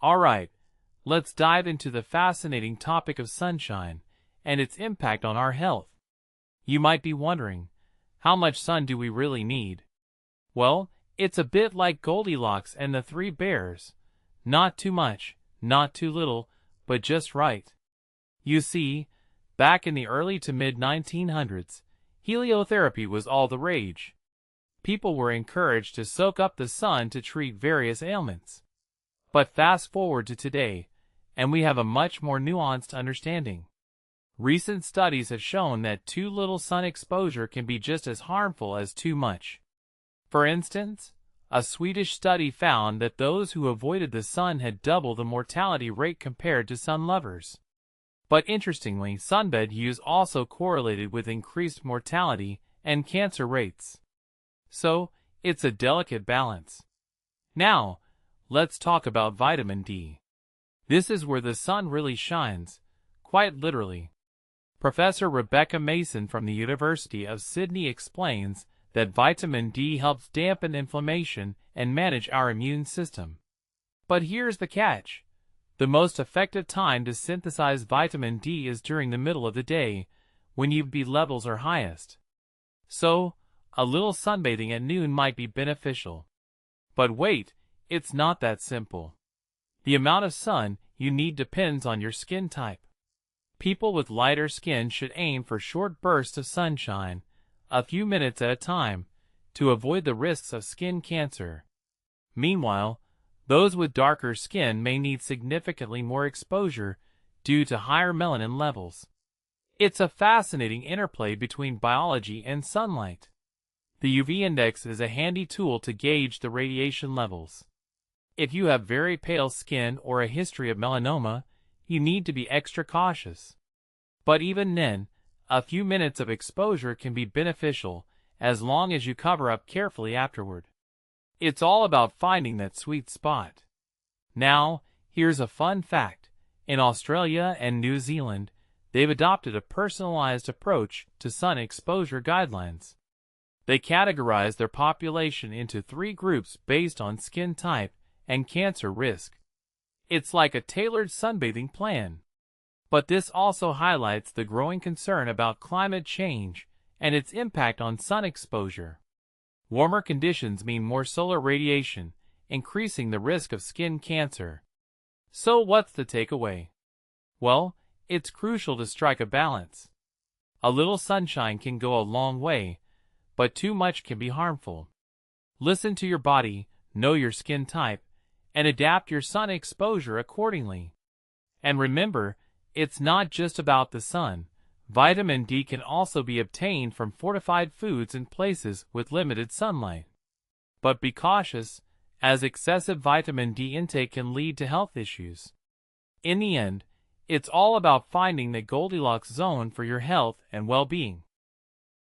Alright, let's dive into the fascinating topic of sunshine and its impact on our health. You might be wondering, how much sun do we really need? Well, it's a bit like Goldilocks and the Three Bears. Not too much, not too little, but just right. You see, back in the early to mid-1900s, heliotherapy was all the rage. People were encouraged to soak up the sun to treat various ailments. But fast forward to today, and we have a much more nuanced understanding. Recent studies have shown that too little sun exposure can be just as harmful as too much. For instance, a Swedish study found that those who avoided the sun had double the mortality rate compared to sun lovers. But interestingly, sunbed use also correlated with increased mortality and cancer rates. So, it's a delicate balance. Now, let's talk about vitamin D. This is where the sun really shines, quite literally. Professor Rebecca Mason from the University of Sydney explains that vitamin D helps dampen inflammation and manage our immune system. But here's the catch. The most effective time to synthesize vitamin D is during the middle of the day, when UV levels are highest. So, a little sunbathing at noon might be beneficial. But wait, it's not that simple. The amount of sun you need depends on your skin type. People with lighter skin should aim for short bursts of sunshine, a few minutes at a time, to avoid the risks of skin cancer. Meanwhile, those with darker skin may need significantly more exposure due to higher melanin levels. It's a fascinating interplay between biology and sunlight. The UV index is a handy tool to gauge the radiation levels. If you have very pale skin or a history of melanoma, you need to be extra cautious. But even then, a few minutes of exposure can be beneficial as long as you cover up carefully afterward. It's all about finding that sweet spot. Now, here's a fun fact. In Australia and New Zealand, they've adopted a personalized approach to sun exposure guidelines. They categorize their population into 3 groups based on skin type and cancer risk. It's like a tailored sunbathing plan. But this also highlights the growing concern about climate change and its impact on sun exposure. Warmer conditions mean more solar radiation, increasing the risk of skin cancer. So what's the takeaway? Well, it's crucial to strike a balance. A little sunshine can go a long way, but too much can be harmful. Listen to your body, know your skin type, and adapt your sun exposure accordingly. And remember, it's not just about the sun. Vitamin D can also be obtained from fortified foods in places with limited sunlight. But be cautious, as excessive vitamin D intake can lead to health issues. In the end, it's all about finding the Goldilocks zone for your health and well-being.